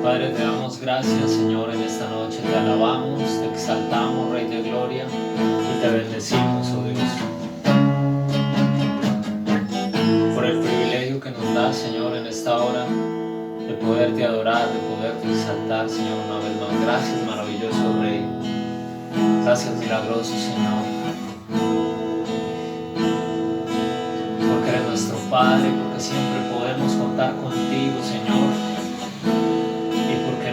Padre, te damos gracias, Señor, en esta noche. Te alabamos, te exaltamos, Rey de Gloria, y te bendecimos, oh Dios, por el privilegio que nos da, Señor, en esta hora, de poderte adorar, de poderte exaltar, Señor, una vez más. Gracias, maravilloso Rey. Gracias, milagroso Señor, porque eres nuestro Padre, porque siempre podemos contar contigo, Señor.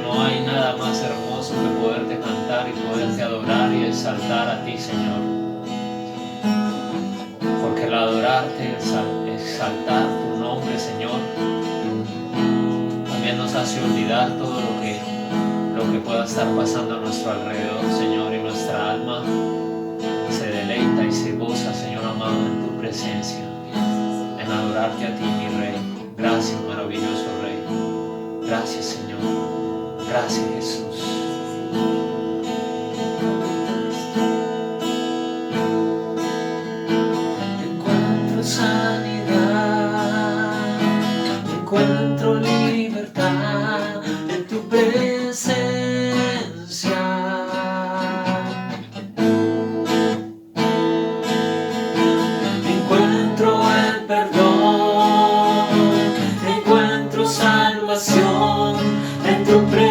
No hay nada más hermoso que poderte cantar y poderte adorar y exaltar a ti, Señor. Porque el adorarte, exaltar tu nombre, Señor, también nos hace olvidar todo lo que pueda estar pasando a nuestro alrededor, Señor, y nuestra alma se deleita y se goza, Señor amado, en tu presencia, en adorarte a ti, mi Rey. Gracias, maravilloso Rey. Gracias, Señor. Gracias, Jesús. Encuentro sanidad, encuentro libertad en tu presencia. Encuentro el perdón, encuentro salvación en tu presencia.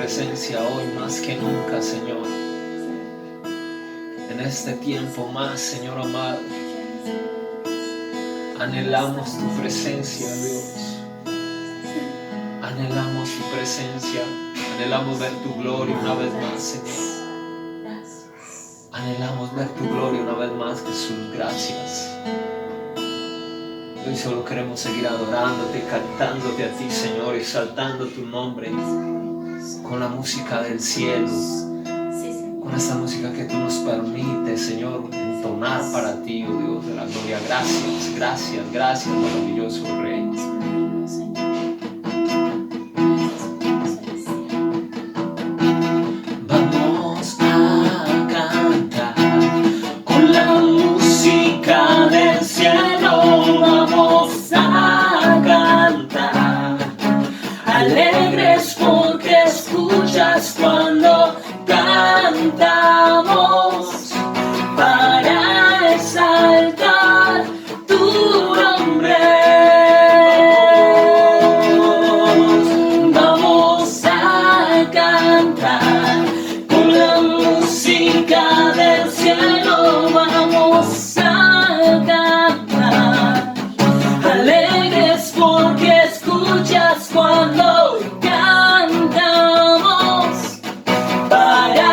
presencia hoy más que nunca, Señor. En este tiempo más, Señor amado, anhelamos tu presencia, Dios. Anhelamos tu presencia, anhelamos ver tu gloria una vez más, Señor. Anhelamos ver tu gloria una vez más, Jesús, gracias. Hoy solo queremos seguir adorándote, cantándote a ti, Señor, exaltando tu nombre con la música del cielo, con esa música que tú nos permites, Señor, entonar para ti, oh Dios de la gloria. Gracias, gracias, gracias, maravilloso Rey. Vamos a cantar con la música del cielo, vamos a cantar, alegres porque escuchas cuando cantamos, para exaltar tu nombre. Vamos a cantar con la música del cielo, vamos a cantar, alegres porque escuchas cuando cantamos, para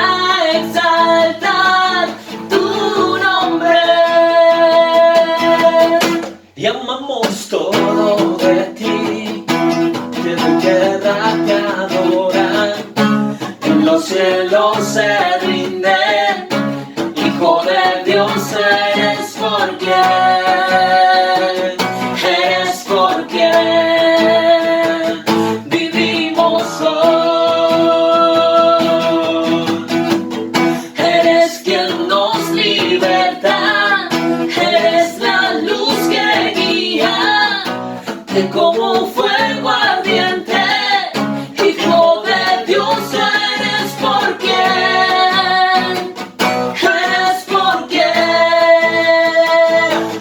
exaltar tu nombre. Y amamos todo de ti, de tu tierra te adoran, en los cielos se rinden, Hijo de Dios eres porque vivimos hoy. Eres quien nos liberta, eres la luz que guía, que como fuego ardiente, Hijo de Dios eres porque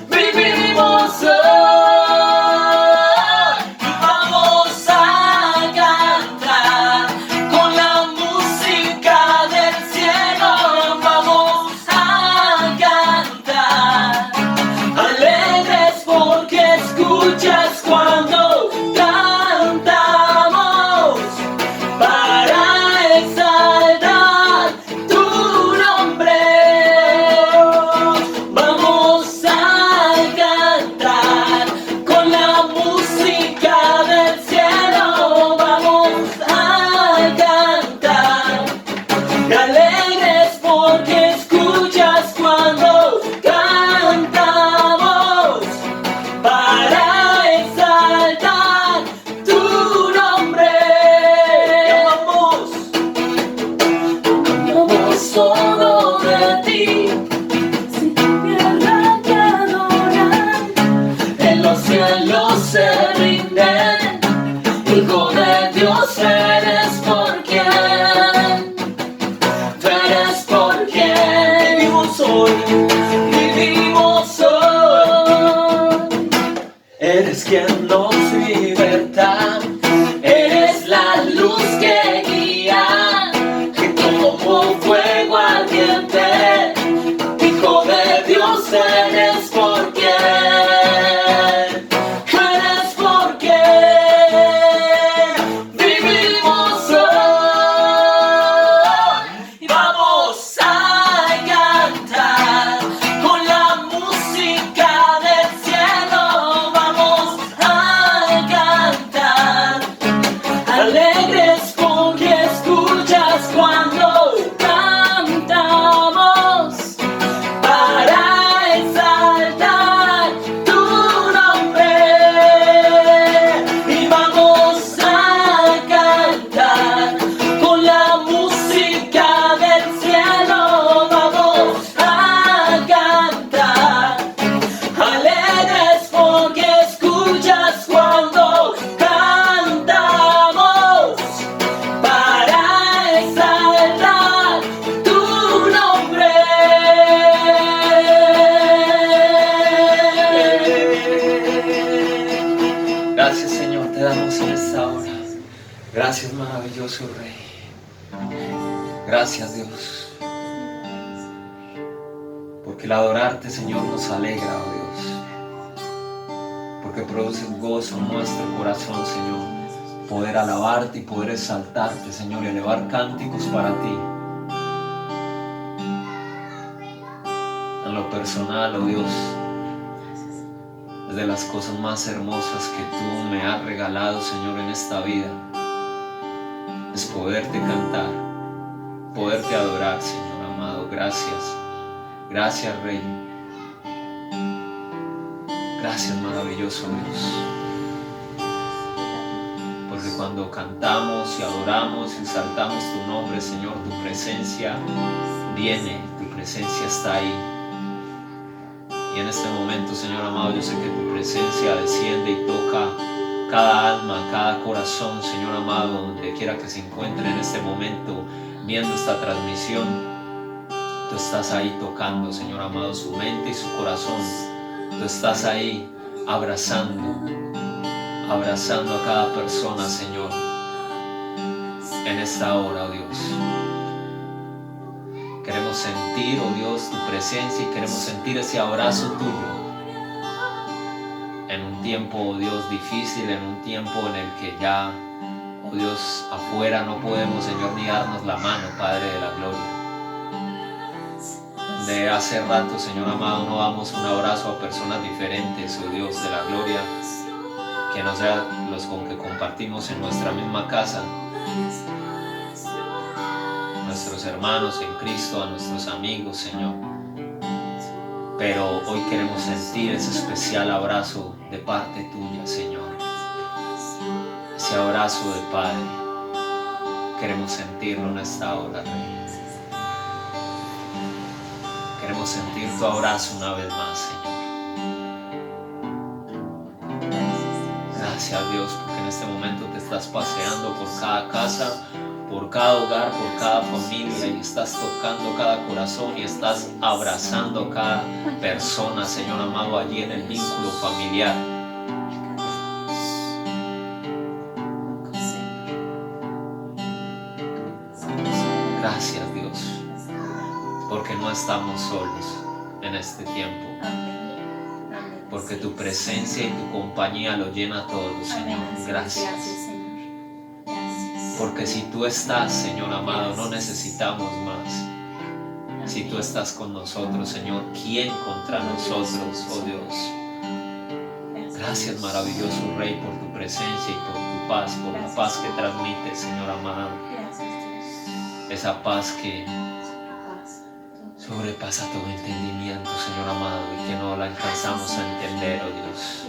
vivimos hoy. Vamos a cantar con la música del cielo, vamos a cantar, alegres porque escuchas cuando cantamos, para exaltar tu nombre. Vamos a cantar con la música del cielo, vamos a cantar, alegres porque escuchas cuando cantamos, para exaltar tu nombre. Amamos todo de ti, si tu tierra te adoran, en los cielos se rinden, Hijo de Dios eres por quien, tú eres por quien vivimos hoy, vivimos hoy. Eres quien nos liberta, eres la luz que guía, que como fuego ardiente, Hijo de Dios eres por quien vivimos hoy. Vamos a cantar con la música del cielo, vamos a cantar, alegres porque escuchas cuando cantamos, para exaltar tu nombre. Y vamos a cantar con la música del cielo, vamos a cantar, alegres porque escuchas cuando cantamos, para exaltar tu nombre. Gracias, Señor, te damos en esta hora. Gracias, maravilloso Rey. Gracias, Dios, porque el adorarte, Señor, nos alegra, oh Dios, porque produce un gozo en nuestro corazón, Señor, poder alabarte y poder exaltarte, Señor, y elevar cánticos para ti. En lo personal, oh Dios, es de las cosas más hermosas que tú me has regalado, Señor, en esta vida, es poderte cantar, poderte adorar, Señor amado. Gracias, gracias, Rey. Gracias, maravilloso Dios. Porque cuando cantamos y adoramos y exaltamos tu nombre, Señor, tu presencia viene, tu presencia está ahí. Y en este momento, Señor amado, yo sé que tu presencia desciende y toca cada alma, cada corazón, Señor amado, donde quiera que se encuentre en este momento viendo esta transmisión. Tú estás ahí tocando, Señor amado, su mente y su corazón. Tú estás ahí abrazando a cada persona, Señor, en esta hora, oh Dios. Queremos sentir, oh Dios, tu presencia y queremos sentir ese abrazo tuyo. En un tiempo, oh Dios, difícil, en un tiempo en el que ya, oh Dios, afuera no podemos, Señor, ni darnos la mano, Padre de la gloria. De hace rato, Señor amado, no damos un abrazo a personas diferentes, oh Dios de la gloria, que no sean los con que compartimos en nuestra misma casa, nuestros hermanos en Cristo, a nuestros amigos, Señor. Pero hoy queremos sentir ese especial abrazo de parte tuya, Señor. Ese abrazo de Padre, queremos sentirlo en esta hora, Rey. Queremos sentir tu abrazo una vez más, Señor. Gracias, Dios, porque en este momento te estás paseando por cada casa, por cada hogar, por cada familia, y estás tocando cada corazón y estás abrazando a cada persona, Señor amado, allí en el vínculo familiar. Gracias, Dios, porque no estamos solos en este tiempo, porque tu presencia y tu compañía lo llena todo, Señor. Gracias. Porque si tú estás, Señor amado, no necesitamos más. Si tú estás con nosotros, Señor, ¿quién contra nosotros, oh Dios? Gracias, maravilloso Rey, por tu presencia y por tu paz, por la paz que transmites, Señor amado. Esa paz que sobrepasa todo entendimiento, Señor amado, y que no la alcanzamos a entender, oh Dios.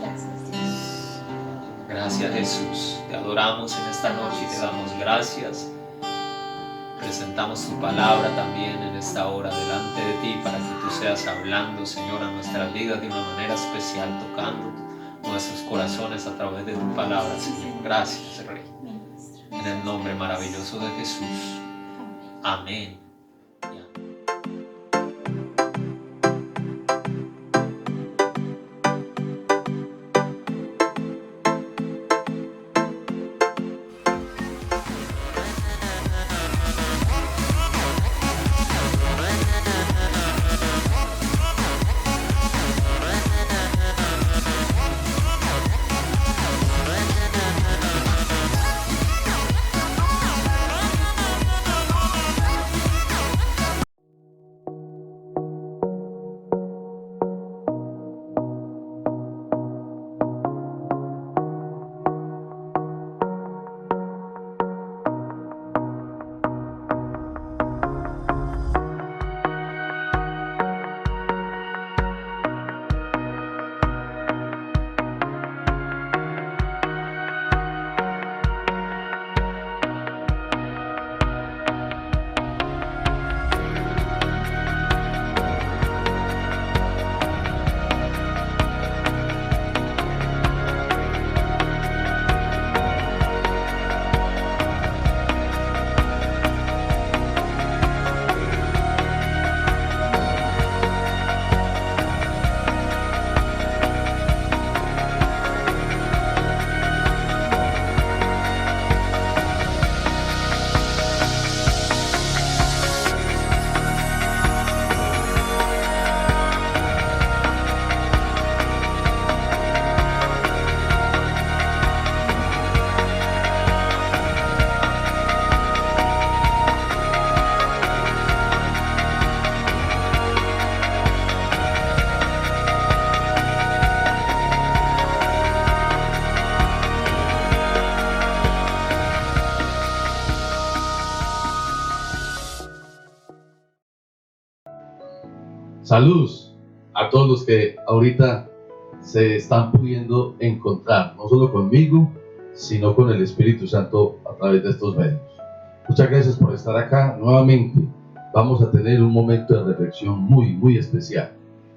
Gracias, Jesús. Te adoramos en esta noche y te damos gracias. Presentamos tu palabra también en esta hora delante de ti para que tú seas hablando, Señor, a nuestras vidas de una manera especial, tocando nuestros corazones a través de tu palabra, Señor. Gracias, Rey. En el nombre maravilloso de Jesús. Amén. Saludos a todos los que ahorita se están pudiendo encontrar, no solo conmigo, sino con el Espíritu Santo a través de estos medios. Muchas gracias por estar acá nuevamente. Vamos a tener un momento de reflexión muy especial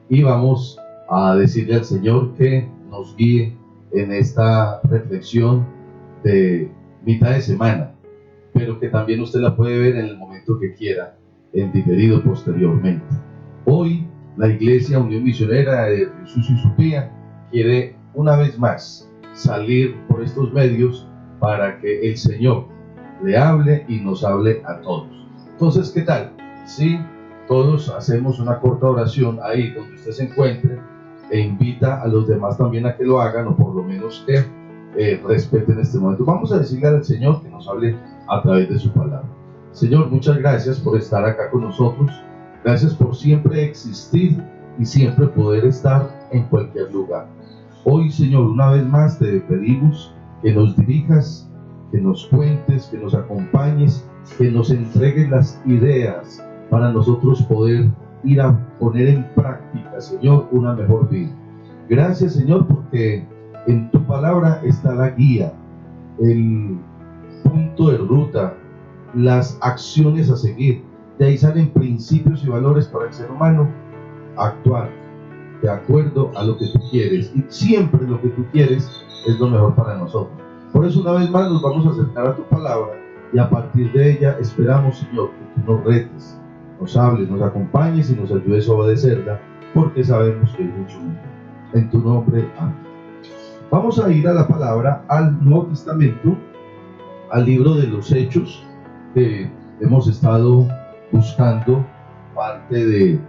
y vamos a decirle al Señor que nos guíe en esta reflexión de mitad de semana, pero que también usted la puede ver en el momento que quiera, en diferido posteriormente. Hoy la Iglesia Unión Misionera de Jesús y Sofía quiere una vez más salir por estos medios para que el Señor le hable y nos hable a todos. Entonces, ¿qué tal? Si todos hacemos una corta oración ahí donde usted se encuentre e invita a los demás también a que lo hagan, o por lo menos que respeten este momento. Vamos a decirle al Señor que nos hable a través de su palabra. Señor, muchas gracias por estar acá con nosotros. Gracias por siempre existir y siempre poder estar en cualquier lugar. Hoy, Señor, una vez más te pedimos que nos dirijas, que nos cuentes, que nos acompañes, que nos entregues las ideas para nosotros poder ir a poner en práctica, Señor, una mejor vida. Gracias, Señor, porque en tu palabra está la guía, el punto de ruta, las acciones a seguir. De ahí salen principios y valores para el ser humano actuar de acuerdo a lo que tú quieres, y siempre lo que tú quieres es lo mejor para nosotros. Por eso una vez más nos vamos a acercar a tu palabra y a partir de ella esperamos, Señor, que tú nos retes, nos hables, nos acompañes y nos ayudes a obedecerla, porque sabemos que es mucho mejor. En tu nombre, amén. Vamos a ir a la palabra, al Nuevo Testamento, al libro de los Hechos, que hemos estado buscando parte de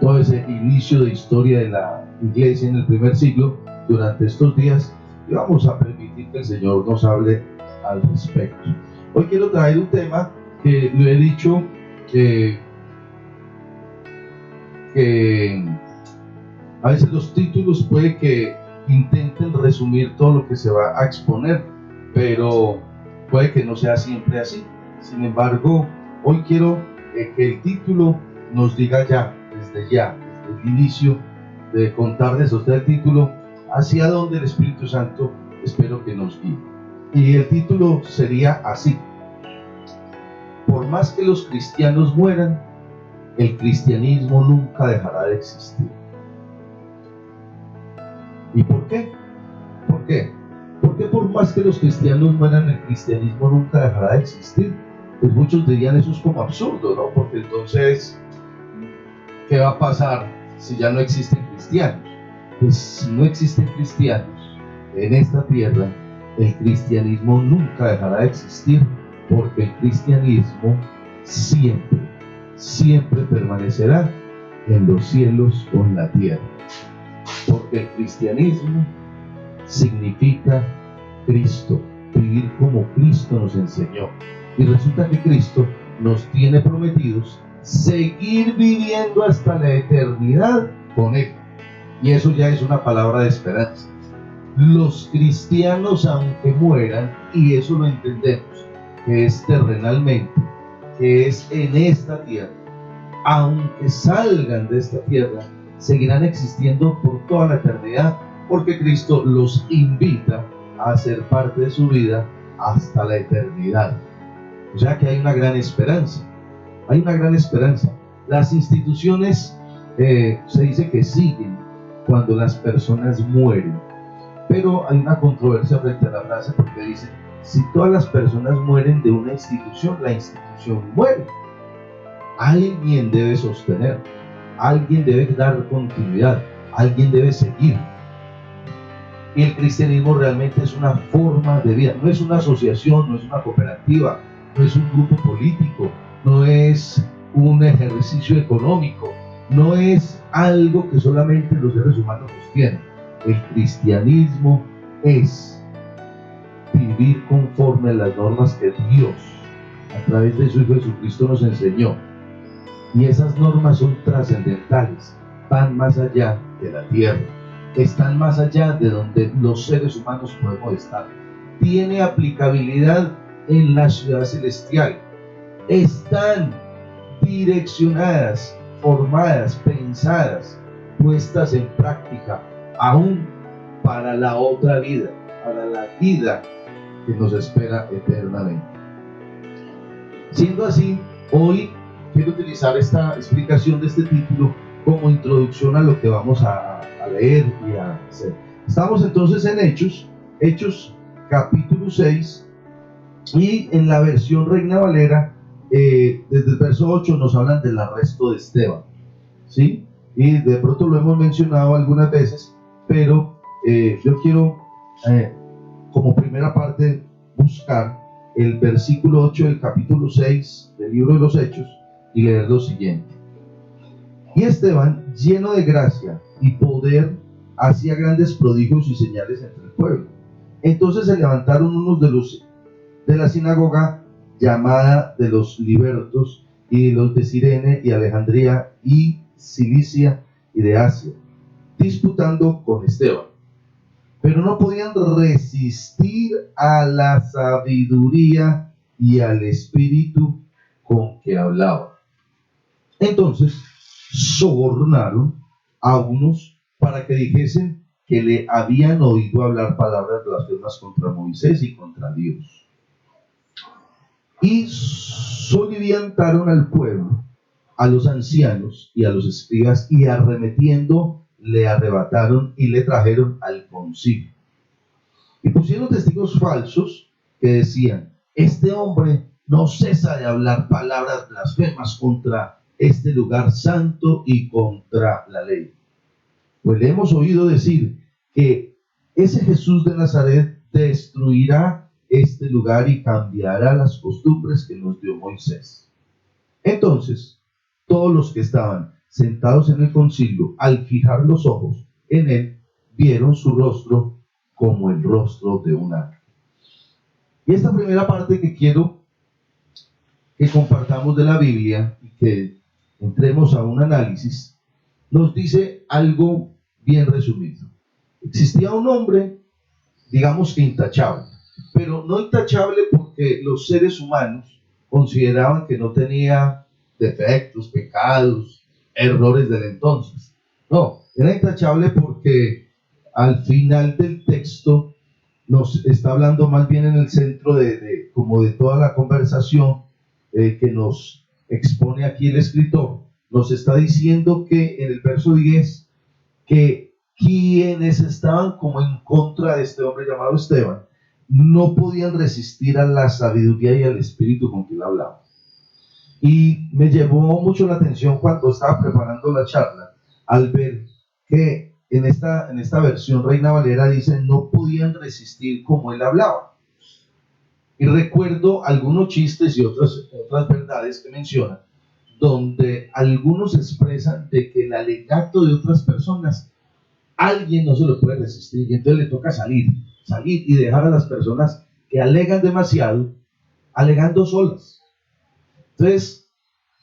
todo ese inicio de historia de la iglesia en el primer siglo durante estos días, y vamos a permitir que el Señor nos hable al respecto. Hoy quiero traer un tema que lo he dicho que a veces los títulos puede que intenten resumir todo lo que se va a exponer, pero puede que no sea siempre así. Sin embargo, hoy quiero que el título nos diga desde el inicio de contarles a usted el título, hacia donde el Espíritu Santo espero que nos guíe. Y el título sería así: por más que los cristianos mueran, el cristianismo nunca dejará de existir. ¿Y por qué? ¿Por qué? Porque por más que los cristianos mueran, el cristianismo nunca dejará de existir. Pues muchos dirían eso es como absurdo, ¿no? Porque entonces, ¿qué va a pasar si ya no existen cristianos? Pues si no existen cristianos en esta tierra, el cristianismo nunca dejará de existir, porque el cristianismo siempre permanecerá en los cielos o en la tierra. Porque el cristianismo significa Cristo, vivir como Cristo nos enseñó. Y resulta que Cristo nos tiene prometidos seguir viviendo hasta la eternidad con Él. Y eso ya es una palabra de esperanza. Los cristianos, aunque mueran, y eso lo entendemos, que es terrenalmente, que es en esta tierra, aunque salgan de esta tierra, seguirán existiendo por toda la eternidad, porque Cristo los invita a ser parte de su vida hasta la eternidad. O sea que hay una gran esperanza. Hay una gran esperanza. Las instituciones se dice que siguen cuando las personas mueren, pero hay una controversia frente a la frase, porque dice: si todas las personas mueren de una institución, la institución muere. Alguien debe sostener, alguien debe dar continuidad, alguien debe seguir. Y el cristianismo realmente es una forma de vida, no es una asociación, no es una cooperativa, no es un grupo político, no es un ejercicio económico, no es algo que solamente los seres humanos sostienen. El cristianismo es vivir conforme a las normas que Dios, a través de su Hijo Jesucristo, nos enseñó. Y esas normas son trascendentales, van más allá de la tierra, están más allá de donde los seres humanos podemos estar. Tiene aplicabilidad en la ciudad celestial. Están direccionadas, formadas, pensadas pensadas, puestas en práctica, aún para la otra vida, para la vida que nos espera eternamente. Siendo así, hoy quiero utilizar esta explicación de este título como introducción a lo que vamos a leer y a hacer. Estamos entonces en Hechos capítulo 6, y en la versión Reina Valera, desde el verso 8 nos hablan del arresto de Esteban, ¿sí? Y de pronto lo hemos mencionado algunas veces, pero yo quiero como primera parte buscar el versículo 8 del capítulo 6 del libro de los Hechos y leer lo siguiente. Y Esteban, lleno de gracia y poder, hacía grandes prodigios y señales entre el pueblo. Entonces se levantaron unos de la sinagoga llamada de los libertos, y los de Cirene y Alejandría y Cilicia y de Asia, disputando con Esteban, pero no podían resistir a la sabiduría y al espíritu con que hablaba. Entonces sobornaron a unos para que dijesen que le habían oído hablar palabras blasfemas contra Moisés y contra Dios. Y soliviantaron al pueblo, a los ancianos y a los escribas, y arremetiendo le arrebataron y le trajeron al concilio. Y pusieron testigos falsos que decían: este hombre no cesa de hablar palabras blasfemas contra este lugar santo y contra la ley. Pues le hemos oído decir que ese Jesús de Nazaret destruirá este lugar y cambiará las costumbres que nos dio Moisés. Entonces todos los que estaban sentados en el concilio, al fijar los ojos en él, vieron su rostro como el rostro de un ángel. Y esta primera parte que quiero que compartamos de la Biblia y que entremos a un análisis, nos dice algo bien resumido. Existía un hombre, digamos que intachable, pero no intachable porque los seres humanos consideraban que no tenía defectos, pecados, errores del entonces. No, era intachable porque al final del texto nos está hablando más bien en el centro como de toda la conversación que nos expone aquí el escritor. Nos está diciendo que en el verso 10 que quienes estaban como en contra de este hombre llamado Esteban no podían resistir a la sabiduría y al espíritu con que él hablaba. Y me llevó mucho la atención cuando estaba preparando la charla al ver que en esta versión Reina Valera dice: no podían resistir como él hablaba. Y recuerdo algunos chistes y otras verdades que menciona, donde algunos expresan de que el alegato de otras personas alguien no se lo puede resistir, y entonces le toca salir y dejar a las personas que alegan demasiado alegando solas. Entonces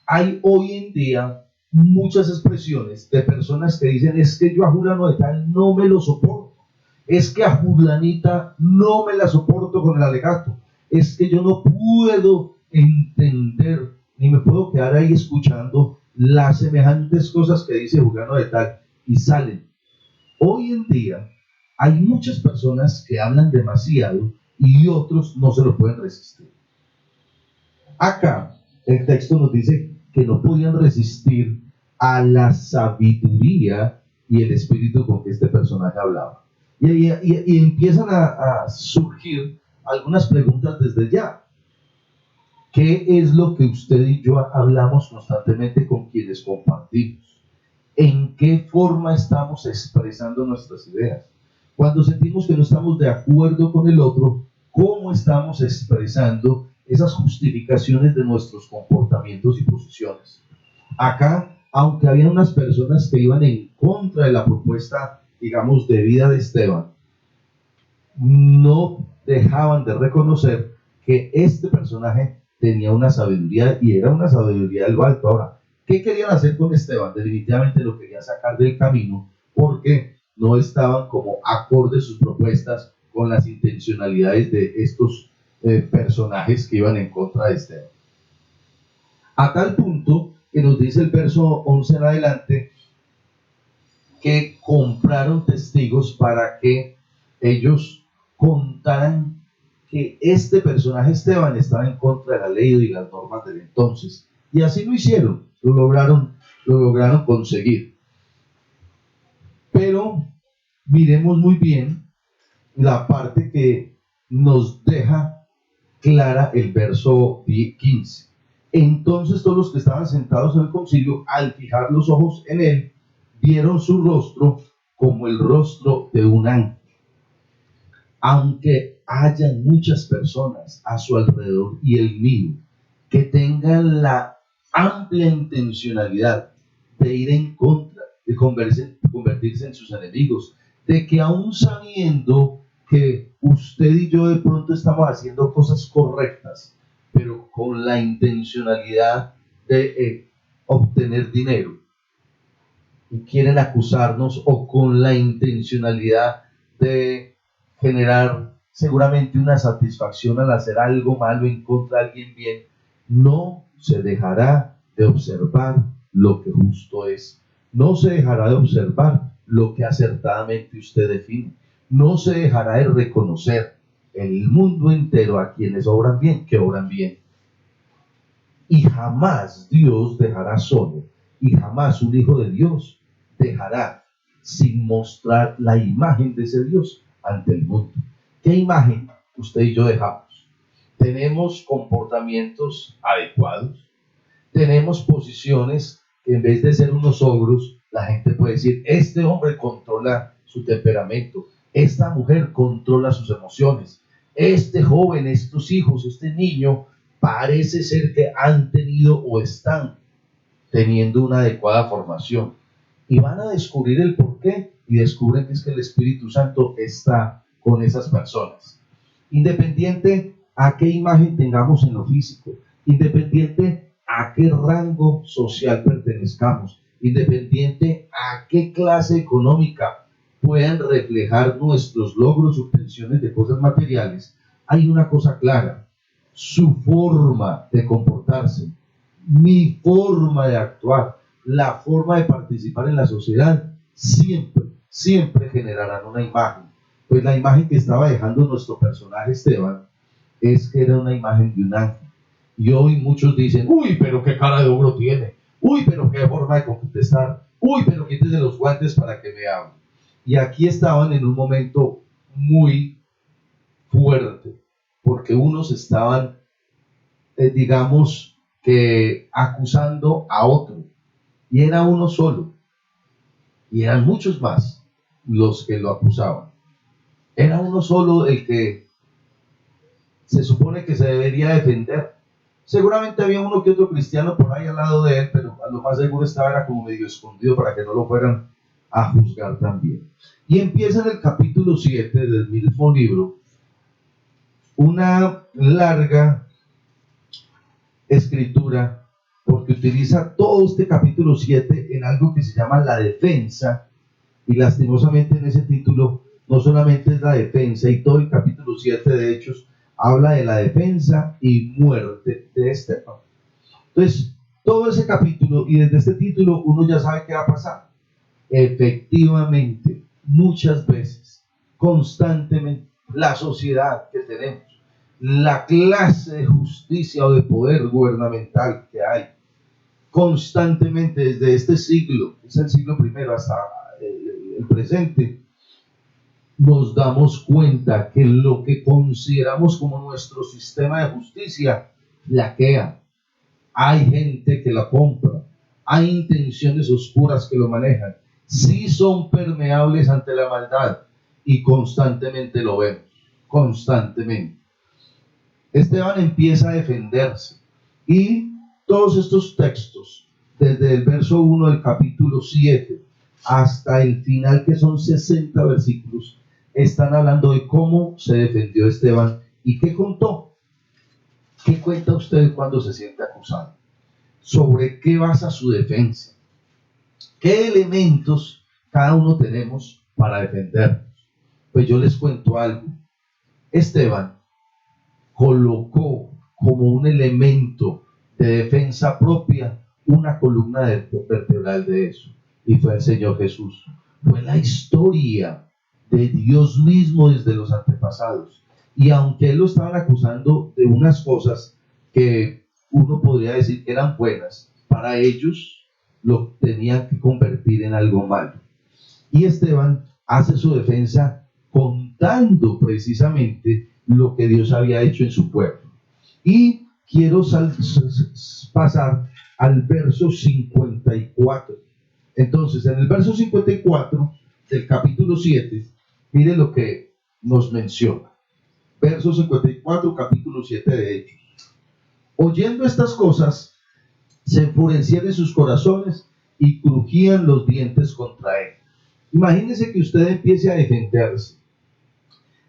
hay hoy en día muchas expresiones de personas que dicen: es que yo a Julano de tal no me lo soporto, es que a Julanita no me la soporto con el alegato, es que yo no puedo entender ni me puedo quedar ahí escuchando las semejantes cosas que dice Julano de tal, y salen. Hoy en día hay muchas personas que hablan demasiado y otros no se lo pueden resistir. Acá el texto nos dice que no podían resistir a la sabiduría y el espíritu con que este personaje hablaba. Y empiezan a surgir algunas preguntas desde ya. ¿Qué es lo que usted y yo hablamos constantemente con quienes compartimos? ¿En qué forma estamos expresando nuestras ideas? Cuando sentimos que no estamos de acuerdo con el otro, ¿cómo estamos expresando esas justificaciones de nuestros comportamientos y posiciones? Acá, aunque había unas personas que iban en contra de la propuesta, digamos, de vida de Esteban, no dejaban de reconocer que este personaje tenía una sabiduría, y era una sabiduría de lo alto. Ahora, ¿qué querían hacer con Esteban? Definitivamente lo querían sacar del camino, porque no estaban como acordes sus propuestas con las intencionalidades de estos personajes que iban en contra de Esteban. A tal punto que nos dice el verso 11 en adelante que compraron testigos para que ellos contaran que este personaje Esteban estaba en contra de la ley y las normas del entonces. Y así lo hicieron, lo lograron conseguir. Pero miremos muy bien la parte que nos deja clara el verso 15. Entonces todos los que estaban sentados en el concilio, al fijar los ojos en él, vieron su rostro como el rostro de un ángel. Aunque hayan muchas personas a su alrededor y el mío que tengan la amplia intencionalidad de ir en contra, de convertirse en sus enemigos, de que aún sabiendo que usted y yo de pronto estamos haciendo cosas correctas, pero con la intencionalidad de obtener dinero, y quieren acusarnos, o con la intencionalidad de generar seguramente una satisfacción al hacer algo malo en contra de alguien bien, no se dejará de observar lo que justo es. No se dejará de observar lo que acertadamente usted define. No se dejará de reconocer el mundo entero a quienes obran bien, que obran bien. Y jamás Dios dejará solo, y jamás un hijo de Dios dejará sin mostrar la imagen de ese Dios ante el mundo. ¿Qué imagen usted y yo dejamos? ¿Tenemos comportamientos adecuados? ¿Tenemos posiciones que en vez de ser unos ogros, la gente puede decir, este hombre controla su temperamento, esta mujer controla sus emociones, este joven, estos hijos, este niño, parece ser que han tenido o están teniendo una adecuada formación? Y van a descubrir el porqué, y descubren que es que el Espíritu Santo está con esas personas. Independiente a qué imagen tengamos en lo físico, independiente a qué rango social pertenezcamos, independiente a qué clase económica puedan reflejar nuestros logros o obtenciones de cosas materiales, hay una cosa clara: su forma de comportarse, mi forma de actuar, la forma de participar en la sociedad, siempre generarán una imagen. Pues la imagen que estaba dejando nuestro personaje Esteban es que era una imagen de un ángel. Y hoy muchos dicen, uy, pero qué cara de ogro tiene, uy, pero qué forma de contestar, uy, pero quítese los guantes para que me hable. Y aquí estaban en un momento muy fuerte, porque unos estaban, digamos, que acusando a otro, y era uno solo, y eran muchos más los que lo acusaban. Era uno solo el que se supone que se debería defender. Seguramente había uno que otro cristiano por ahí al lado de él, pero a lo más seguro estaba era como medio escondido para que no lo fueran a juzgar también. Y empieza en el capítulo 7 del mismo libro una larga escritura, porque utiliza todo este capítulo 7 en algo que se llama la defensa, y lastimosamente en ese título no solamente es la defensa, y todo el capítulo 7 de Hechos habla de la defensa y muerte de Esteban. Entonces, todo ese capítulo, y desde este título uno ya sabe qué va a pasar. Efectivamente, muchas veces, constantemente, la sociedad que tenemos, la clase de justicia o de poder gubernamental que hay, constantemente desde este siglo, es el siglo primero hasta el presente, nos damos cuenta que lo que consideramos como nuestro sistema de justicia flaquea. Hay gente que la compra, hay intenciones oscuras que lo manejan, sí son permeables ante la maldad, y constantemente lo vemos, constantemente. Esteban empieza a defenderse, y todos estos textos, desde el verso 1 del capítulo 7 hasta el final, que son 60 versículos, están hablando de cómo se defendió Esteban y qué contó. ¿Qué cuenta usted cuando se siente acusado? ¿Sobre qué basa su defensa? ¿Qué elementos cada uno tenemos para defendernos? Pues yo les cuento algo. Esteban colocó como un elemento de defensa propia una columna vertebral de eso, y fue el Señor Jesús. fue la historia de Dios mismo desde los antepasados. Y aunque él lo estaban acusando de unas cosas que uno podría decir que eran buenas, para ellos lo tenían que convertir en algo malo. Y Esteban hace su defensa contando precisamente lo que Dios había hecho en su pueblo. Y quiero pasar al verso 54. Entonces, en el verso 54 del capítulo 7, mire lo que nos menciona. Verso 54, capítulo 7 de Hechos. Oyendo estas cosas, se enfurecían en sus corazones y crujían los dientes contra él. Imagínese que usted empiece a defenderse.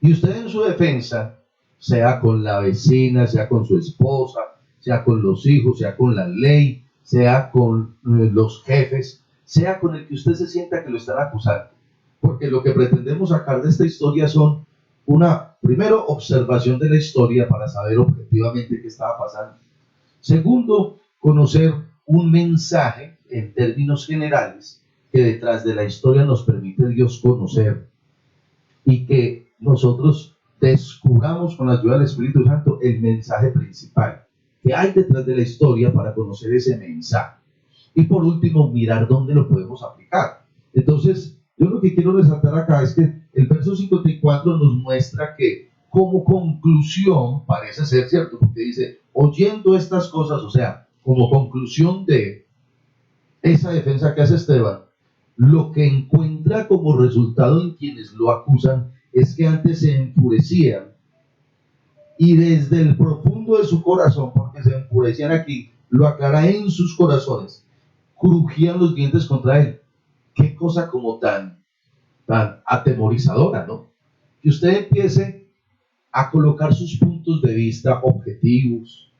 Y usted en su defensa, sea con la vecina, sea con su esposa, sea con los hijos, sea con la ley, sea con los jefes, sea con el que usted se sienta que lo están acusando. Porque lo que pretendemos sacar de esta historia son una, primero, observación de la historia para saber objetivamente qué estaba pasando. Segundo, conocer un mensaje en términos generales que detrás de la historia nos permite Dios conocer y que nosotros descubramos con la ayuda del Espíritu Santo el mensaje principal que hay detrás de la historia para conocer ese mensaje. Y por último, mirar dónde lo podemos aplicar. Entonces, yo lo que quiero resaltar acá es que el verso 54 nos muestra que como conclusión, parece ser cierto, porque dice, oyendo estas cosas, o sea, como conclusión de esa defensa que hace Esteban, lo que encuentra como resultado en quienes lo acusan es que antes se enfurecían y desde el profundo de su corazón, porque se enfurecían aquí, lo aclara en sus corazones, crujían los dientes contra él. Qué cosa como tan atemorizadora, ¿no? Que usted empiece a colocar sus puntos de vista objetivos,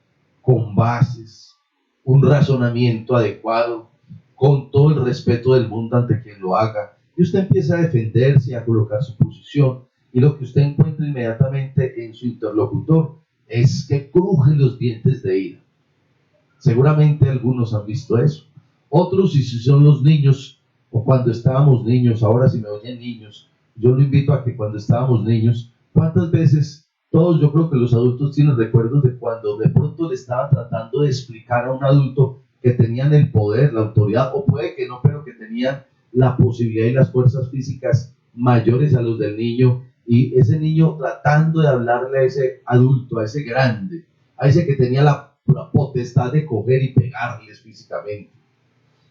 con bases, un razonamiento adecuado, con todo el respeto del mundo ante quien lo haga, y usted empieza a defenderse y a colocar su posición, y lo que usted encuentra inmediatamente en su interlocutor es que cruje los dientes de ira. Seguramente algunos han visto eso. Otros, y si son los niños, o cuando estábamos niños, ahora si me oyen niños, yo lo invito a que cuando estábamos niños, ¿cuántas veces todos, yo creo que los adultos tienen recuerdos de cuando de pronto le estaban tratando de explicar a un adulto que tenían el poder, la autoridad, o puede que no, pero que tenían la posibilidad y las fuerzas físicas mayores a los del niño, y ese niño tratando de hablarle a ese adulto, a ese grande, a ese que tenía la potestad de coger y pegarles físicamente?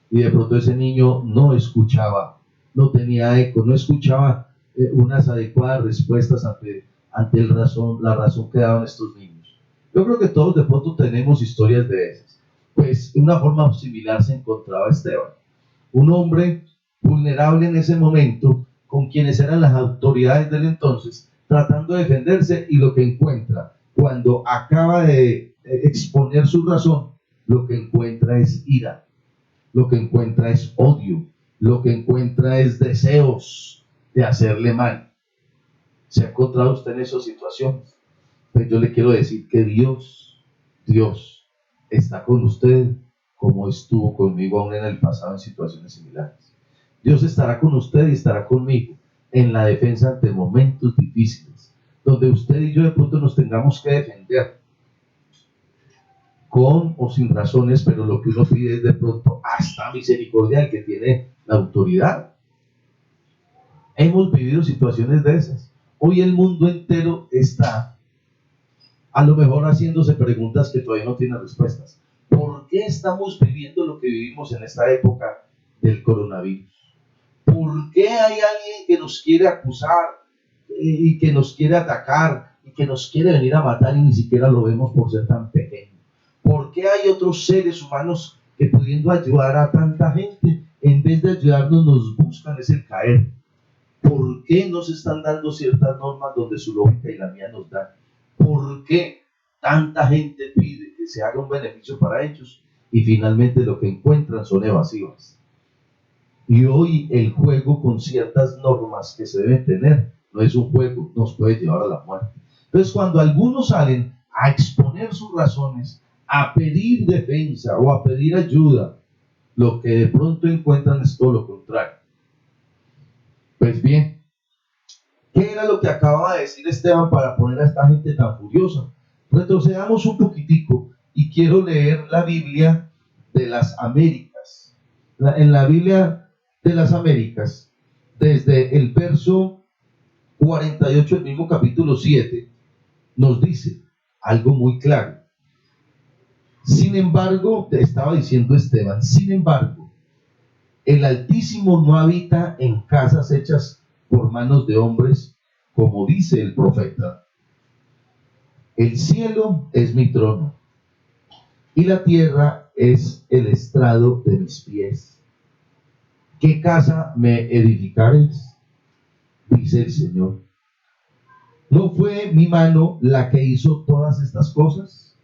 Y de pronto ese niño no escuchaba, no tenía eco, no escuchaba unas adecuadas respuestas ante la razón que daban estos niños. Yo creo que todos de pronto tenemos historias de esas. Pues de una forma similar se encontraba Esteban, un hombre vulnerable en ese momento, con quienes eran las autoridades del entonces, tratando de defenderse, y lo que encuentra cuando acaba de exponer su razón, lo que encuentra es ira, lo que encuentra es odio, lo que encuentra es deseos de hacerle mal. ¿Se ha encontrado usted en esas situaciones? Pues yo le quiero decir que Dios está con usted como estuvo conmigo aún en el pasado en situaciones similares. Dios estará con usted y estará conmigo en la defensa ante momentos difíciles, donde usted y yo de pronto nos tengamos que defender con o sin razones, pero lo que uno pide es de pronto hasta misericordia al que tiene la autoridad. Hemos vivido situaciones de esas. Hoy el mundo entero está a lo mejor haciéndose preguntas que todavía no tienen respuestas. ¿Por qué estamos viviendo lo que vivimos en esta época del coronavirus? ¿Por qué hay alguien que nos quiere acusar y que nos quiere atacar y que nos quiere venir a matar y ni siquiera lo vemos por ser tan pequeño? ¿Por qué hay otros seres humanos que pudiendo ayudar a tanta gente, en vez de ayudarnos nos buscan es el caer? ¿Por qué no se están dando ciertas normas donde su lógica y la mía nos dan? ¿Por qué tanta gente pide que se haga un beneficio para ellos y finalmente lo que encuentran son evasivas? Y hoy el juego con ciertas normas que se deben tener no es un juego, nos puede llevar a la muerte. Entonces, cuando algunos salen a exponer sus razones, a pedir defensa o a pedir ayuda, lo que de pronto encuentran es todo lo contrario. Pues bien, ¿qué era lo que acababa de decir Esteban para poner a esta gente tan furiosa? Retrocedamos un poquitico y quiero leer la Biblia de las Américas. En la Biblia de las Américas, desde el verso 48 del mismo capítulo 7, nos dice algo muy claro. Sin embargo, estaba diciendo Esteban, sin embargo, el Altísimo no habita en casas hechas por manos de hombres, como dice el profeta. El cielo es mi trono y la tierra es el estrado de mis pies. ¿Qué casa me edificaréis? Dice el Señor. ¿No fue mi mano la que hizo todas estas cosas?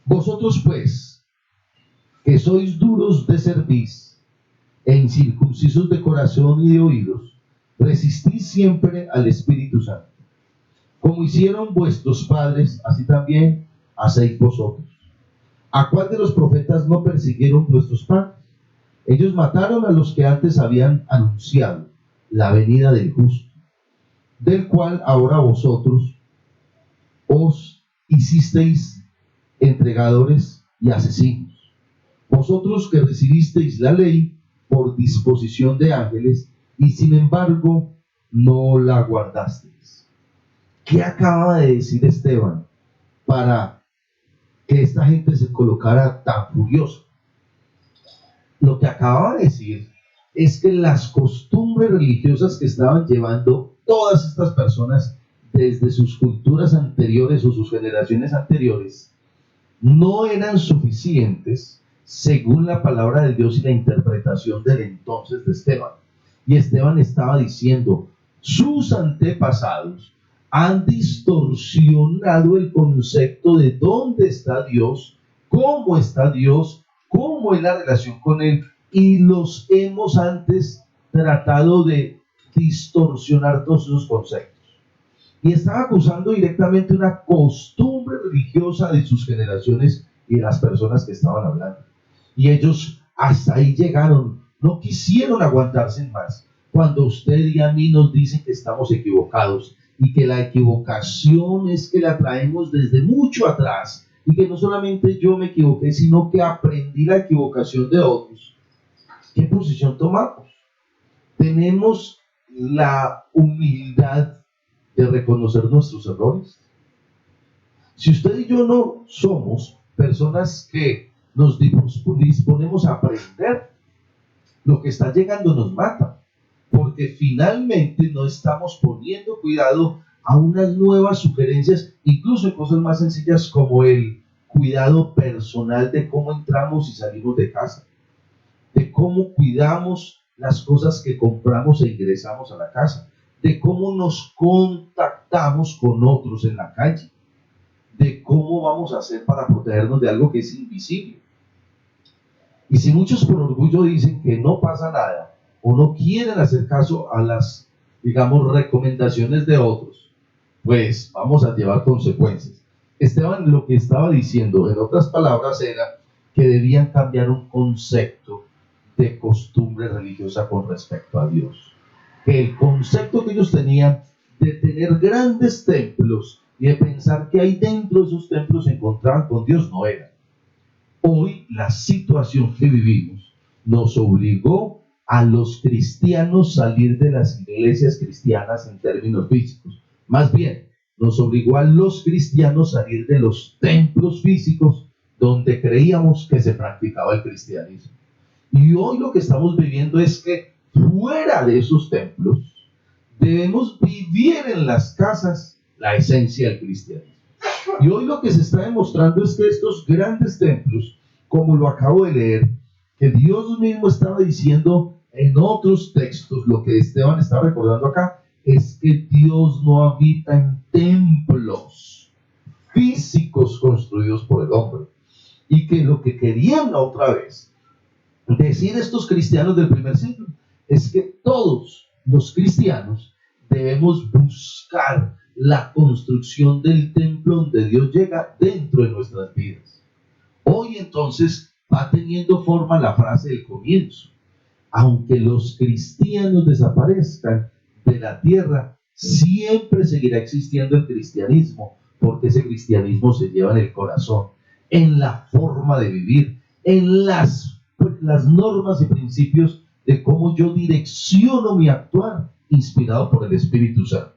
Vosotros pues, que sois duros de cerviz e incircuncisos de corazón y de oídos, resistís siempre al Espíritu Santo. Como hicieron vuestros padres, así también hacéis vosotros. ¿A cuál de los profetas no persiguieron vuestros padres? Ellos mataron a los que antes habían anunciado la venida del justo, del cual ahora vosotros os hicisteis entregadores y asesinos. Vosotros que recibisteis la ley por disposición de ángeles y sin embargo no la guardasteis. ¿Qué acaba de decir Esteban para que esta gente se colocara tan furiosa? Lo que acaba de decir es que las costumbres religiosas que estaban llevando todas estas personas desde sus culturas anteriores o sus generaciones anteriores no eran suficientes según la palabra de Dios y la interpretación del entonces de Esteban. Y Esteban estaba diciendo, sus antepasados han distorsionado el concepto de dónde está Dios, cómo es la relación con Él, y los hemos antes tratado de distorsionar todos esos conceptos. Y estaba acusando directamente una costumbre religiosa de sus generaciones y de las personas que estaban hablando. Y ellos hasta ahí llegaron, no quisieron aguantarse más. Cuando usted y a mí nos dicen que estamos equivocados y que la equivocación es que la traemos desde mucho atrás y que no solamente yo me equivoqué, sino que aprendí la equivocación de otros. ¿Qué posición tomamos? Tenemos la humildad de reconocer nuestros errores. Si usted y yo no somos personas que nos disponemos a aprender, lo que está llegando nos mata, porque finalmente no estamos poniendo cuidado a unas nuevas sugerencias, incluso en cosas más sencillas como el cuidado personal de cómo entramos y salimos de casa, de cómo cuidamos las cosas que compramos e ingresamos a la casa, de cómo nos contactamos con otros en la calle, de cómo vamos a hacer para protegernos de algo que es invisible. Y si muchos por orgullo dicen que no pasa nada o no quieren hacer caso a las, digamos, recomendaciones de otros, pues vamos a llevar consecuencias. Esteban lo que estaba diciendo, en otras palabras, era que debían cambiar un concepto de costumbre religiosa con respecto a Dios. Que el concepto que ellos tenían de tener grandes templos y de pensar que ahí dentro de esos templos se encontraban con Dios no era. Hoy la situación que vivimos nos obligó a los cristianos salir de las iglesias cristianas en términos físicos. Más bien, nos obligó a los cristianos salir de los templos físicos donde creíamos que se practicaba el cristianismo. Y hoy lo que estamos viviendo es que fuera de esos templos debemos vivir en las casas la esencia del cristianismo. Y hoy lo que se está demostrando es que estos grandes templos, como lo acabo de leer, que Dios mismo estaba diciendo en otros textos, lo que Esteban está recordando acá, es que Dios no habita en templos físicos construidos por el hombre. Y que lo que querían la otra vez decir estos cristianos del primer siglo es que todos los cristianos debemos buscar la construcción del templo donde Dios llega dentro de nuestras vidas. Hoy entonces va teniendo forma la frase del comienzo. aunque los cristianos desaparezcan de la tierra, siempre seguirá existiendo el cristianismo, porque ese cristianismo se lleva en el corazón, en la forma de vivir, en las normas y principios de cómo yo direcciono mi actuar, inspirado por el Espíritu Santo.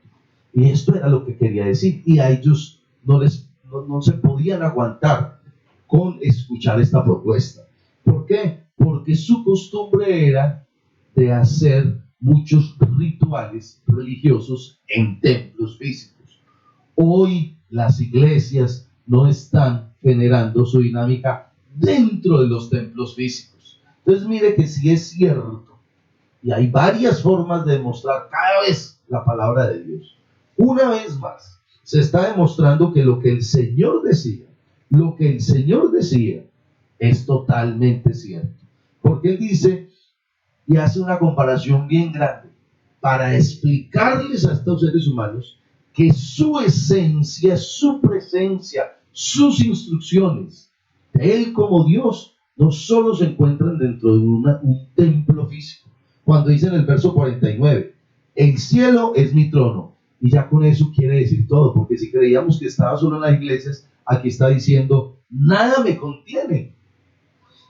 Y esto era lo que quería decir, y a ellos no se podían aguantar con escuchar esta propuesta. ¿Por qué? Porque su costumbre era de hacer muchos rituales religiosos en templos físicos. Hoy las iglesias no están generando su dinámica dentro de los templos físicos. Entonces mire que sí es cierto, y hay varias formas de demostrar cada vez la palabra de Dios. Una vez más, se está demostrando que lo que el Señor decía, es totalmente cierto. Porque Él dice, y hace una comparación bien grande, para explicarles a estos seres humanos que su esencia, su presencia, sus instrucciones, de Él como Dios, no solo se encuentran dentro de un templo físico. Cuando dice en el verso 49, el cielo es mi trono, y ya con eso quiere decir todo, porque si creíamos que estaba solo en las iglesias, aquí está diciendo, nada me contiene,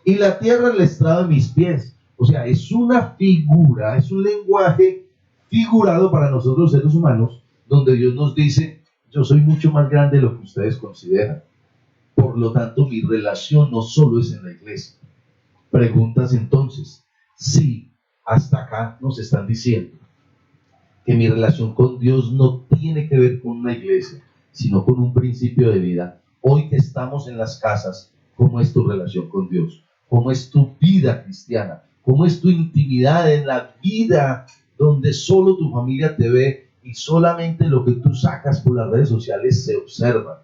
y la tierra es el estrado de mis pies. O sea, es una figura, es un lenguaje figurado para nosotros seres humanos, donde Dios nos dice, yo soy mucho más grande de lo que ustedes consideran. Por lo tanto, mi relación no solo es en la iglesia. Preguntas entonces, si hasta acá nos están diciendo que mi relación con Dios no tiene que ver con una iglesia, sino con un principio de vida. Hoy que estamos en las casas, ¿cómo es tu relación con Dios? ¿Cómo es tu vida cristiana? ¿Cómo es tu intimidad en la vida donde solo tu familia te ve y solamente lo que tú sacas por las redes sociales se observa?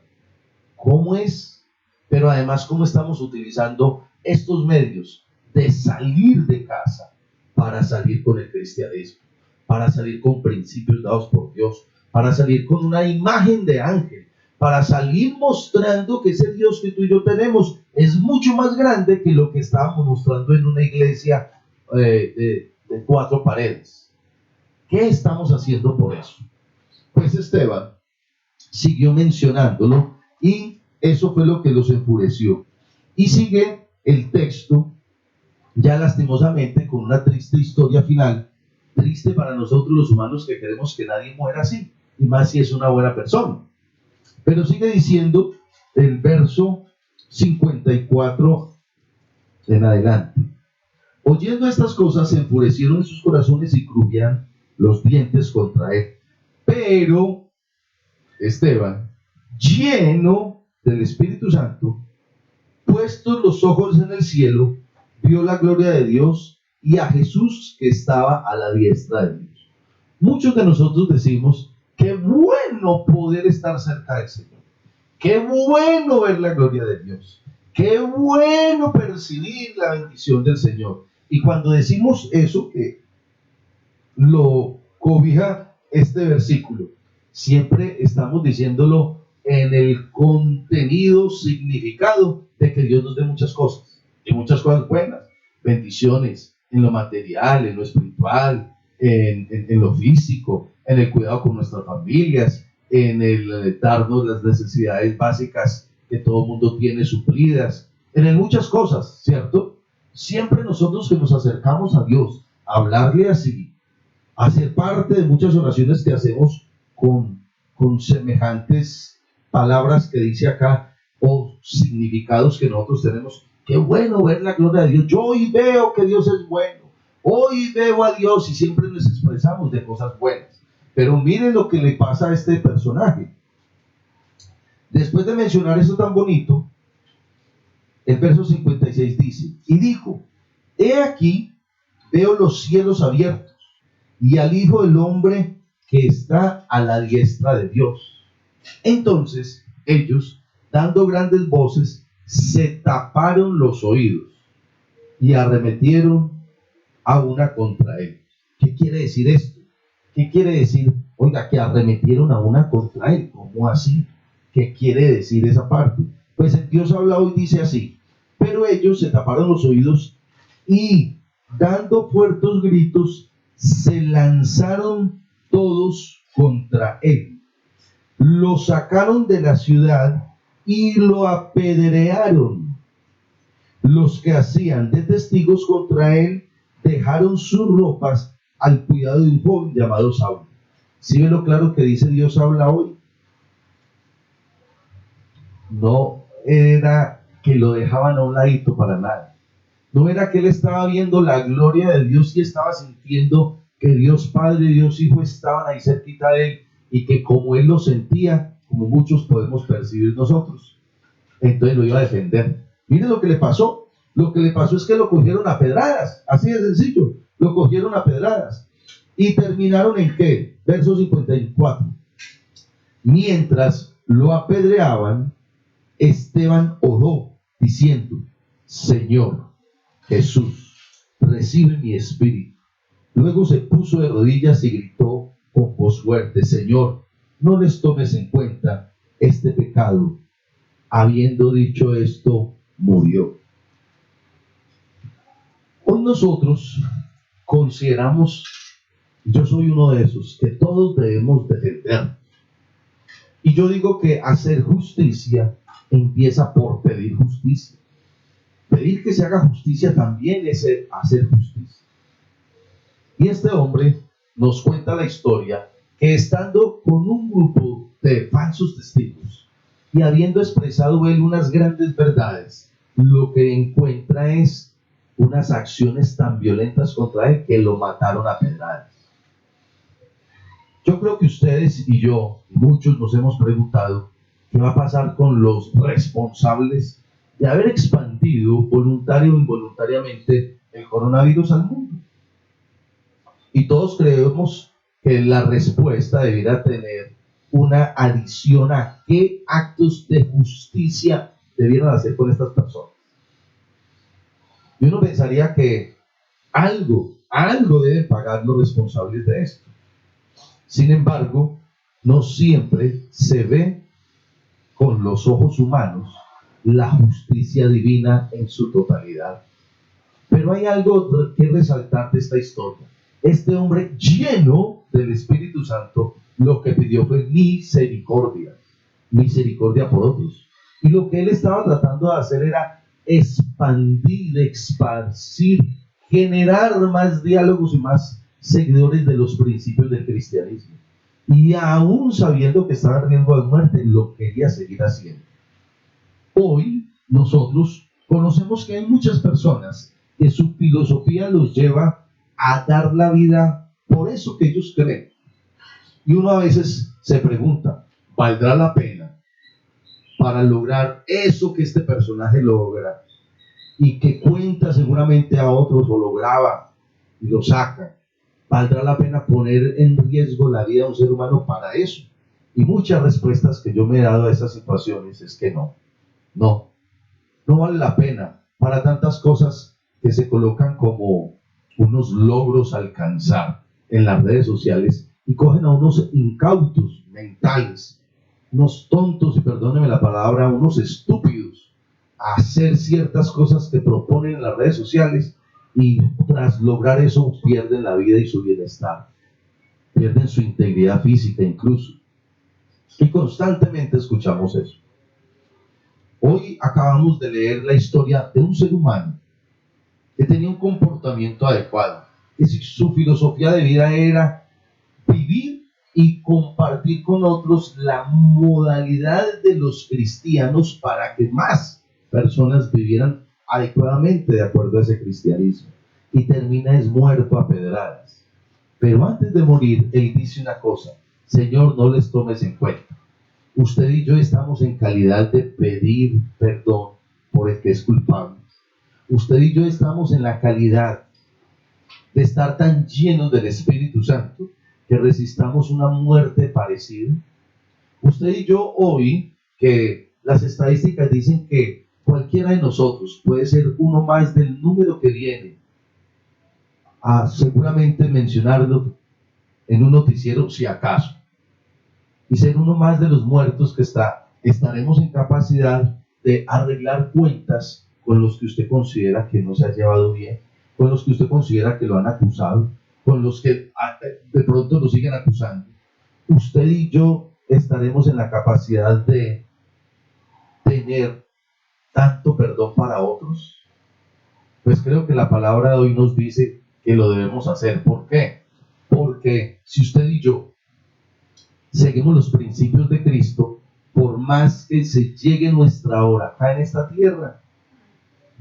¿Cómo es? Pero además, ¿cómo estamos utilizando estos medios de salir de casa para salir con el cristianismo? Para salir con principios dados por Dios, para salir con una imagen de ángel, para salir mostrando que ese Dios que tú y yo tenemos es mucho más grande que lo que estábamos mostrando en una iglesia de 4 paredes. ¿Qué estamos haciendo por eso? Pues Esteban siguió mencionándolo y eso fue lo que los enfureció. Y sigue el texto, ya lastimosamente, con una triste historia final. Triste para nosotros los humanos que queremos que nadie muera así, y más si es una buena persona. Pero sigue diciendo el verso 54 en adelante. Oyendo estas cosas, se enfurecieron en sus corazones y crujían los dientes contra él. Pero Esteban, lleno del Espíritu Santo, puestos los ojos en el cielo, vio la gloria de Dios y a Jesús que estaba a la diestra de Dios. Muchos de nosotros decimos, qué bueno poder estar cerca del Señor, qué bueno ver la gloria de Dios, qué bueno percibir la bendición del Señor. Y cuando decimos eso, que lo cobija este versículo, siempre estamos diciéndolo en el contenido, significado de que Dios nos dé muchas cosas, y muchas cosas buenas, bendiciones en lo material, en lo espiritual, en lo físico, en el cuidado con nuestras familias, en el darnos las necesidades básicas que todo mundo tiene suplidas, en muchas cosas, ¿cierto? Siempre nosotros que nos acercamos a Dios, a hablarle así, a ser parte de muchas oraciones que hacemos con semejantes palabras que dice acá o significados que nosotros tenemos. Qué bueno ver la gloria de Dios. Yo hoy veo que Dios es bueno. Hoy veo a Dios y siempre nos expresamos de cosas buenas. Pero miren lo que le pasa a este personaje. Después de mencionar eso tan bonito, el verso 56 dice, y dijo, he aquí, veo los cielos abiertos y al Hijo del Hombre que está a la diestra de Dios. Entonces ellos, dando grandes voces, se taparon los oídos y arremetieron a una contra él. ¿Qué quiere decir esto? ¿Qué quiere decir? Oiga, que arremetieron a una contra él. ¿Cómo así? ¿Qué quiere decir esa parte? Pues Dios habla hoy, dice así, pero ellos se taparon los oídos y dando fuertes gritos, se lanzaron todos contra él. Lo sacaron de la ciudad y lo apedrearon. Los que hacían de testigos contra él dejaron sus ropas al cuidado de un joven llamado Saulo. ¿Sí ve lo claro que dice Dios habla hoy? No era que lo dejaban a un ladito para nada. No era que él estaba viendo la gloria de Dios y estaba sintiendo que Dios Padre y Dios Hijo estaban ahí cerquita de él y que como él lo sentía, como muchos podemos percibir nosotros, entonces lo iba a defender. Miren lo que le pasó. Lo que le pasó es que lo cogieron a pedradas, así de sencillo, lo cogieron a pedradas. ¿Y terminaron en qué? Verso 54. Mientras lo apedreaban, Esteban oró diciendo: Señor Jesús, recibe mi espíritu. Luego se puso de rodillas y gritó con voz fuerte: Señor, no les tomes en cuenta este pecado. Habiendo dicho esto, murió. Hoy nosotros consideramos, yo soy uno de esos, que todos debemos defender. Y yo digo que hacer justicia empieza por pedir justicia. Pedir que se haga justicia también es hacer justicia. Y este hombre nos cuenta la historia que estando con un grupo de falsos testigos y habiendo expresado él unas grandes verdades, lo que encuentra es unas acciones tan violentas contra él que lo mataron a pedradas. Yo creo que ustedes y yo, muchos nos hemos preguntado qué va a pasar con los responsables de haber expandido voluntario o involuntariamente el coronavirus al mundo. Y todos creemos que la respuesta debiera tener una adición a qué actos de justicia debieran hacer con estas personas. Y uno pensaría que algo deben pagar los responsables de esto. Sin embargo, no siempre se ve con los ojos humanos la justicia divina en su totalidad. Pero hay algo que resaltar de esta historia. Este hombre lleno del Espíritu Santo lo que pidió fue misericordia por otros. Y lo que él estaba tratando de hacer era expandir, esparcir, generar más diálogos y más seguidores de los principios del cristianismo. Y aún sabiendo que estaba en riesgo de muerte, lo quería seguir haciendo. Hoy nosotros conocemos que hay muchas personas que su filosofía los lleva a dar la vida por eso que ellos creen. Y uno a veces se pregunta, ¿valdrá la pena para lograr eso que este personaje logra y que cuenta seguramente a otros o lo graba y lo saca? ¿Valdrá la pena poner en riesgo la vida de un ser humano para eso? Y muchas respuestas que yo me he dado a esas situaciones es que no vale la pena para tantas cosas que se colocan como unos logros a alcanzar en las redes sociales y cogen a unos incautos mentales, unos tontos, y perdónenme la palabra, unos estúpidos, a hacer ciertas cosas que proponen en las redes sociales y tras lograr eso pierden la vida y su bienestar, pierden su integridad física incluso. Y constantemente escuchamos eso. Hoy acabamos de leer la historia de un ser humano que tenía un comportamiento adecuado, que su filosofía de vida era vivir y compartir con otros la modalidad de los cristianos para que más personas vivieran adecuadamente de acuerdo a ese cristianismo. Y termina es muerto a pedradas. Pero antes de morir, él dice una cosa: Señor, no les tomes en cuenta. Usted y yo estamos en calidad de pedir perdón por el que es culpable. Usted y yo estamos en la calidad de estar tan llenos del Espíritu Santo que resistamos una muerte parecida. Usted y yo hoy, que las estadísticas dicen que cualquiera de nosotros puede ser uno más del número que viene a seguramente mencionarlo en un noticiero si acaso, y ser uno más de los muertos que estaremos en capacidad de arreglar cuentas con los que usted considera que no se ha llevado bien, con los que usted considera que lo han acusado, con los que de pronto lo siguen acusando, usted y yo estaremos en la capacidad de tener tanto perdón para otros. Pues creo que la palabra de hoy nos dice que lo debemos hacer. ¿Por qué? Porque si usted y yo seguimos los principios de Cristo, por más que se llegue nuestra hora acá en esta tierra,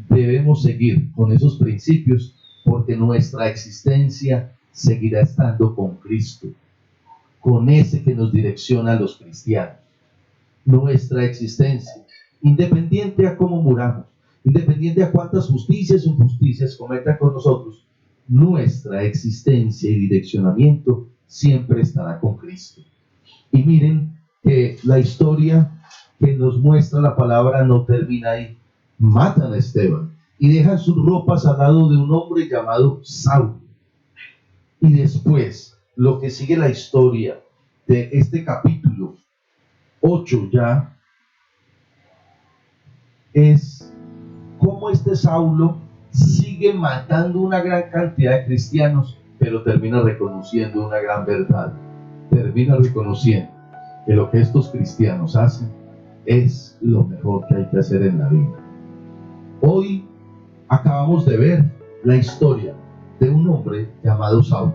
debemos seguir con esos principios, porque nuestra existencia seguirá estando con Cristo, con ese que nos direcciona a los cristianos. Nuestra existencia, independiente a cómo muramos, independiente a cuántas justicias o injusticias cometan con nosotros, nuestra existencia y direccionamiento siempre estará con Cristo. Y miren que la historia que nos muestra la palabra no termina ahí. Matan a Esteban y dejan sus ropas al lado de un hombre llamado Saulo. Y después, lo que sigue la historia de este capítulo 8 ya, es cómo este Saulo sigue matando una gran cantidad de cristianos, pero termina reconociendo una gran verdad. Termina reconociendo que lo que estos cristianos hacen es lo mejor que hay que hacer en la vida. Hoy acabamos de ver la historia de un hombre llamado Saulo,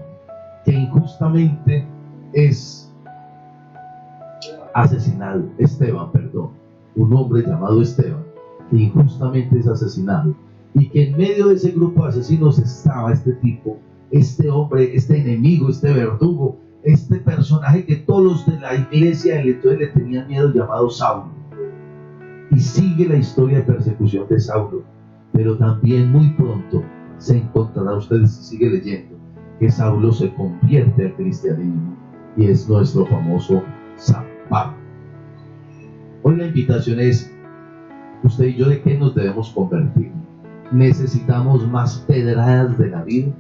que injustamente es asesinado. Un hombre llamado Esteban, que injustamente es asesinado, y que en medio de ese grupo de asesinos estaba este tipo, este hombre, este enemigo, este verdugo, este personaje que todos los de la iglesia entonces le tenían miedo, llamado Saulo. Y sigue la historia de persecución de Saulo, pero también muy pronto se encontrará, usted sigue leyendo, que Saulo se convierte al cristianismo y es nuestro famoso San Pablo. Hoy la invitación es, usted y yo, ¿de qué nos debemos convertir? ¿Necesitamos más pedradas de la vida?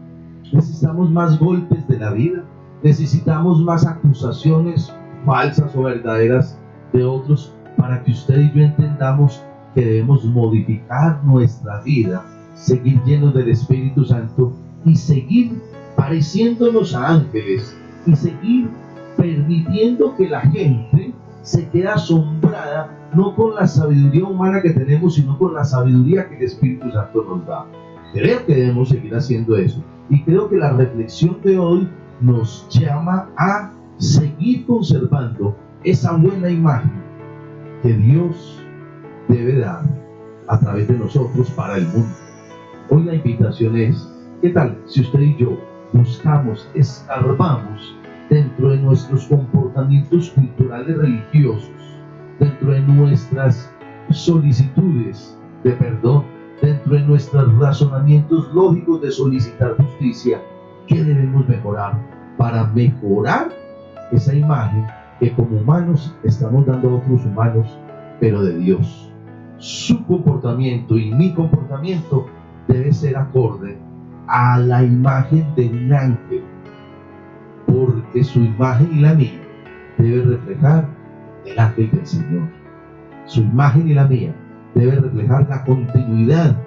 ¿Necesitamos más golpes de la vida? ¿Necesitamos más acusaciones falsas o verdaderas de otros para que usted y yo entendamos que debemos modificar nuestra vida, seguir llenos del Espíritu Santo y seguir pareciéndonos a ángeles y seguir permitiendo que la gente se quede asombrada no con la sabiduría humana que tenemos, sino con la sabiduría que el Espíritu Santo nos da? Creo que debemos seguir haciendo eso, y creo que la reflexión de hoy nos llama a seguir conservando esa buena imagen que Dios debe dar a través de nosotros para el mundo. Hoy la invitación es, ¿qué tal si usted y yo buscamos, escarbamos dentro de nuestros comportamientos culturales religiosos, dentro de nuestras solicitudes de perdón, dentro de nuestros razonamientos lógicos de solicitar justicia, qué debemos mejorar para mejorar esa imagen que como humanos estamos dando a otros humanos, pero de Dios? Su comportamiento y mi comportamiento debe ser acorde a la imagen de un ángel, porque su imagen y la mía debe reflejar el ángel del Señor. Su imagen y la mía debe reflejar la continuidad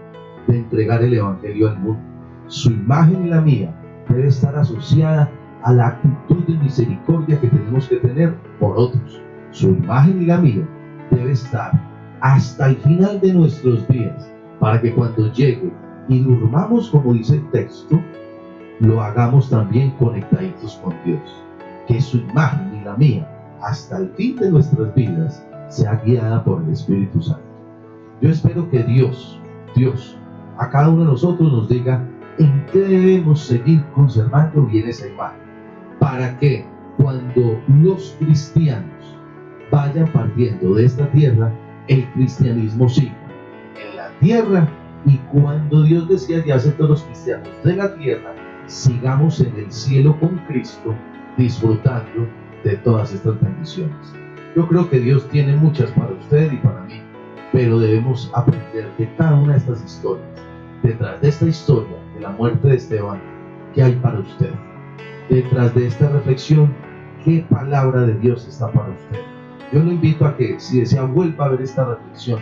de entregar el Evangelio al mundo. Su imagen y la mía debe estar asociada a la actitud de misericordia que tenemos que tener por otros. Su imagen y la mía debe estar hasta el final de nuestros días, para que cuando llegue y durmamos, como dice el texto, lo hagamos también conectaditos con Dios. Que su imagen y la mía hasta el fin de nuestras vidas sea guiada por el Espíritu Santo. Yo espero que Dios a cada uno de nosotros nos diga en qué debemos seguir conservando bien esa imagen, para que cuando los cristianos vayan partiendo de esta tierra, el cristianismo siga en la tierra, y cuando Dios decida ya hacer todos los cristianos de la tierra, sigamos en el cielo con Cristo, disfrutando de todas estas bendiciones. Yo creo que Dios tiene muchas para usted y para mí, pero debemos aprender de cada una de estas historias. Detrás de esta historia de la muerte de Esteban, ¿qué hay para usted? Detrás de esta reflexión, ¿qué palabra de Dios está para usted? Yo lo invito a que, si desea, vuelva a ver esta reflexión,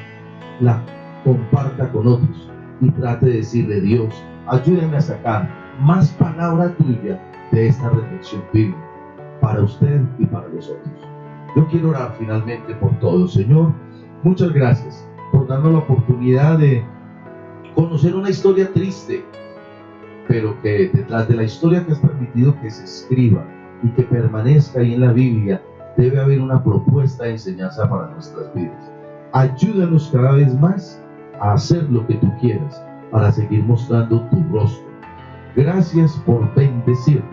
la comparta con otros y trate de decirle: Dios, ayúdeme a sacar más palabra tuya de esta reflexión bíblica para usted y para los otros. Yo quiero orar finalmente por todos. Señor, muchas gracias por darnos la oportunidad de conocer una historia triste, pero que detrás de la historia que has permitido que se escriba y que permanezca ahí en la Biblia, debe haber una propuesta de enseñanza para nuestras vidas. Ayúdanos cada vez más a hacer lo que tú quieras para seguir mostrando tu rostro. Gracias por bendecirnos.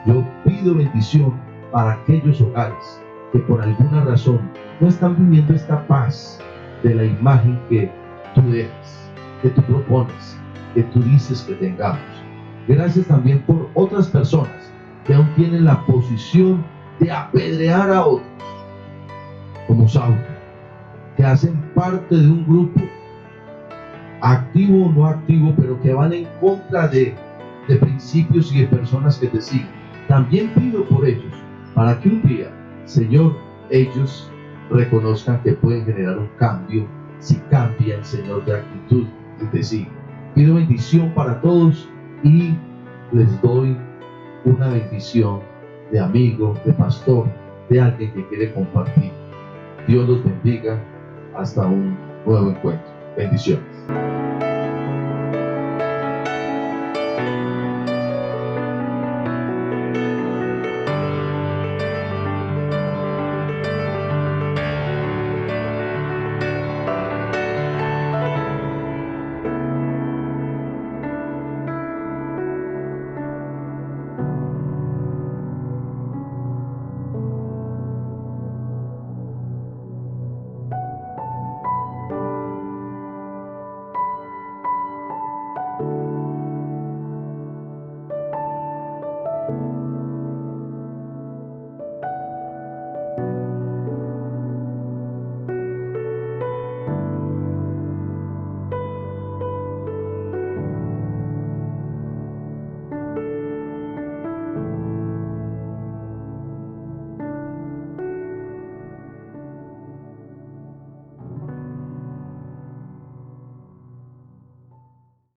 Yo pido bendición para aquellos hogares que por alguna razón no están viviendo esta paz de la imagen que tú dejas, que tú propones, que tú dices que tengamos. Gracias también por otras personas que aún tienen la posición de apedrear a otros, como Saúl, que hacen parte de un grupo, activo o no activo, pero que van en contra de principios y de personas que te siguen. También pido por ellos, para que un día, Señor, ellos reconozcan que pueden generar un cambio si cambian, Señor, de actitud y te siguen. Pido bendición para todos y les doy una bendición de amigo, de pastor, de alguien que quiere compartir. Dios los bendiga. Hasta un nuevo encuentro. Bendiciones.